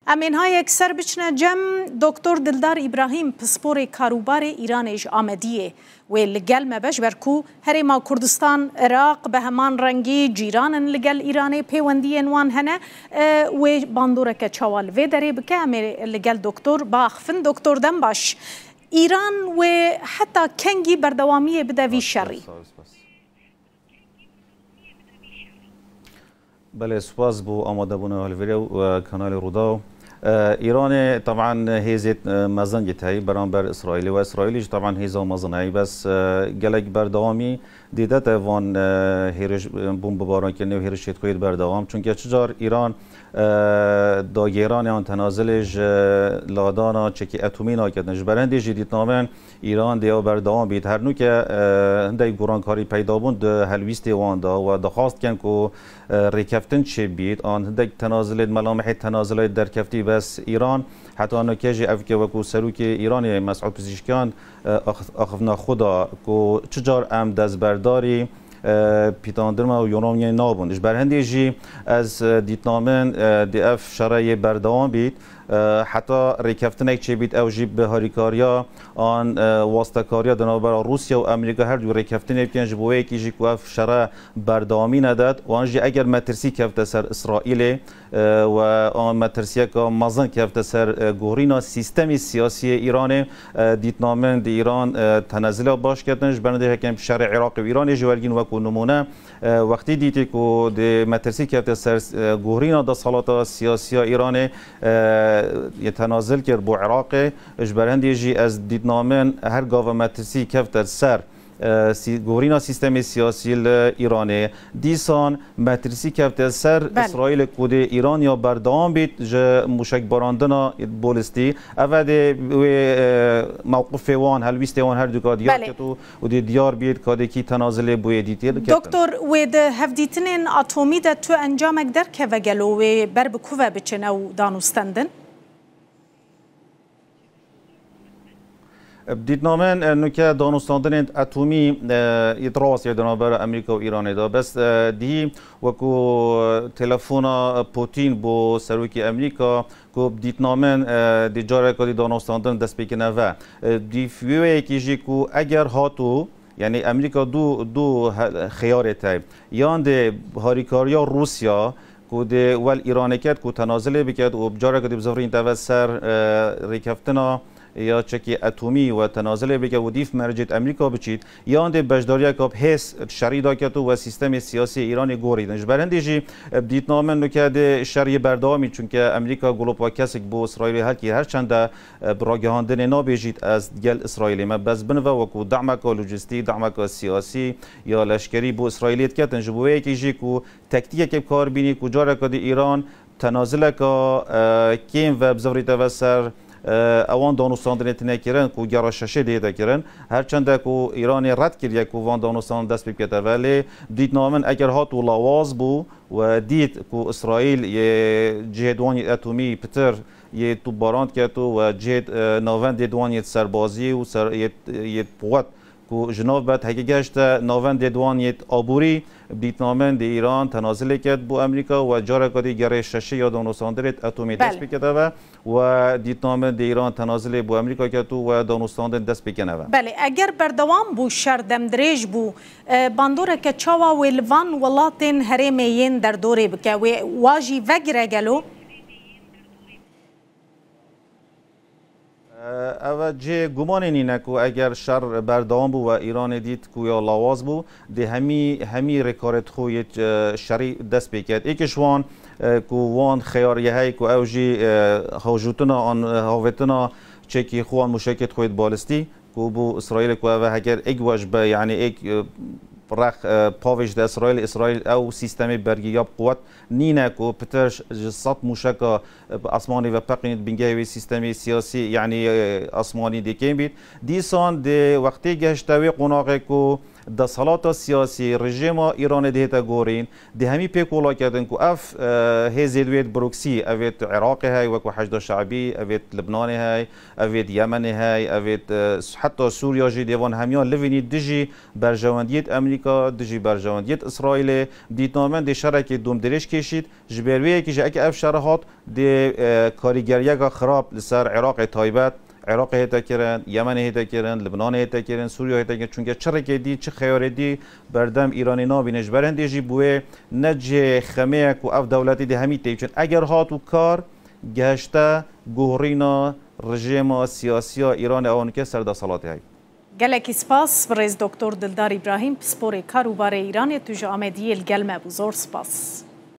امین های اکثر بچنه جم دکتر دلدار ابراهیم پسپور کاروبار ایرانش آمدیه و لگل مبش برکو هرما کردستان عراق به همان رنگی جیران لگل ایران پیوندی انوان هنه و باندوره که چوال و داره بکه لگل دکتر باخفن دکتر دم باش ایران و حتی کنگی بردوامی بدوی شری. بله سپاس بو آماده بونه هالویره و کانال رودا. ایران طبعا هیزت مزنگی تایی برانبر اسرائیل و اسرائیلیش طبعا هیزا مزنگی بس گلک بردوامی دیده تایوان هیرش بوم بباران کنه و هیرش شد خوید بردوام چون که چجار ایران داگیران آن تنازلش لادانا چکی اتمی ناکدنش برندی جدید نامن ایران دیا بردوام بید هر نو که هنده گرانکاری پیدا بوند هلویست واندا و دخواست کن که ریکفتن چه بید آن هنده تنازل ملامح تنازل درکفتی بس ایران حتی آنو کجی افکه وکو سروک ایران مسعود پزشکیان اخفنا خدا که چجار ام دست برداری پیتاندرما و یونامی نابوندش برهندی جی از دیتنامن دی اف شرای بردوام بید حتی ریکفتن یک چه بید او جیب به هاریکاریا آن واسطکاریا دنابرا روسیا و امریکا هر دو ریکفتن بکن جبوه یکی جی که اف شرای بردوامی نداد و آنجی اگر مترسی کفت سر اسرائیل و آن مترسی که مزن کفت سر گورینا سیستمی سیاسی ایران دیتنامن دی ایران تنزل باش کردنش برنده هکم شرع عراق و ایران جوالگین و کو نمونه وقتی دیتی که دی مترسی کفت سر گورینا دا صلاة سیاسی ایران یه تنازل کرد با عراق اجبرندی جی از دیدنامن هر گاو مترسی کفت سر گورینا سیستم سیاسی ایرانی دیسان مترسی کفت سر اسرائیل کود ایران یا بردام بید جه موشک باراندنا بولستی اول موقف وان هلویست وان هر دو دیار کتو و دیار بید کاده کی تنازل بوی دیتیل دکتر و ده هفدیتنین اتمی ده تو انجامک در که وگلو و بر بکوه بچنه و دانوستندن دیدنامن نوکه دانستاندن اتمی ادراس یا دنابر امریکا و ایران دا بس دی وکو تلفون پوتین بو سروکی امریکا کو دیدنامن دی جاره که دی دانستاندن دست بکنه و دی فیوه کیجی کو اگر هاتو یعنی امریکا دو خیاره تای یان دی هاریکاریا روسیا کو دی ول ایران کرد کو تنازل بکرد و جاره که دی بزفرین تا سر ریکفتنا یا چکی اتمی و تنازل بگه و دیف مرجع امریکا بچید یا اند بجداریا کاب حس شریدا کتو و سیستم سیاسی ایران گوریدنش برندیجی دیتنامن نکرد شری بردامی چون که امریکا گلوب کسک بو اسرائیل هر کی هر چند براگهاندن نابجید از گل اسرائیل ما بس بنو و کو دعمک لوجستیک دعمک سیاسی یا لشکری بو اسرائیلیت کتن جبوی کیجی کو تکتیک که کار بینی کو جاره کد ایران تنازل کا کیم و بزوریت و سر اوان دانستاندن تنکرن کو گراششه دیده کرن هرچند کو ایران رد کرد کو وان دانستان دست بکته ولی دیدنامن اگر هات و لواز بو و دید کو اسرائیل یه جهدوانی اتمی پتر یه تو باراند کرد و جهد ناوند دیدوانی سربازی و یه قوت کو جناب بعد هکی گشت ناوند دیدوانی آبوری دیتنامن دی ایران تنازل کرد با امریکا و جاره کدی گرایششه یا دانستاندن اتمی دست بکته و دیتنامن دی ایران تنازل با امریکا کرد و دانستاندن دست بکنه. بله اگر بردوام بو شردم دریج بو باندوره که چاوا ولوان ولاتن هرمین در دوره بکه و واجی وگره گلو اول جه گمان اینه که اگر شر بردام بو و ایران دید که یا لواز بو دی همی رکارت خوی شری دست بکرد ایکش وان که وان خیاریه های که اوجی هاجوتنا آن هاوتنا چکی خوان مشکت خوید بالستی که بو اسرائیل که و اگر ایک وجبه یعنی ایک رخ پاوش د اسرائیل او سیستم برگیاب قوت نینه کو پترش جسات موشکا اسمانی و پقینید بنگه سیستم سیاسی یعنی اسمانی دیکن بید دیسان دی وقتی گشتوی قناقه کو دسالات سیاسی رژیم ایران دیتا گورین دی همی پیکولا کردن کو اف هزیدویت بروکسی اویت عراق های و کو حشد شعبی اویت لبنان های اویت یمن های اویت حتی سوریا جی دیوان همیان لوینی دجی برجواندیت امریکا دجی برجواندیت اسرائیل دیتنامن دی شرک دوم درش کشید جبروی کی اک اف شرحات دی کاریگریه خراب لسر عراق تایبت عراق هیتا کرن، یمن هیتا کرن، لبنان هیتا کرن، سوریه هیتا کرن، چونکه چه رکدی چه خیاردی بردم ایرانی نابینش برندی جی بوه نج خمیک و اف دولتی ده همی تیچن اگر هات و کار گشته گوهرینا رژیم سیاسی ایران آن که سردا صلاتی های. گلکی سپاس برز دکتر دلدار ابراهیم پسپور کاروبار ایران توی آمدی الگلمه بزرگ سپاس.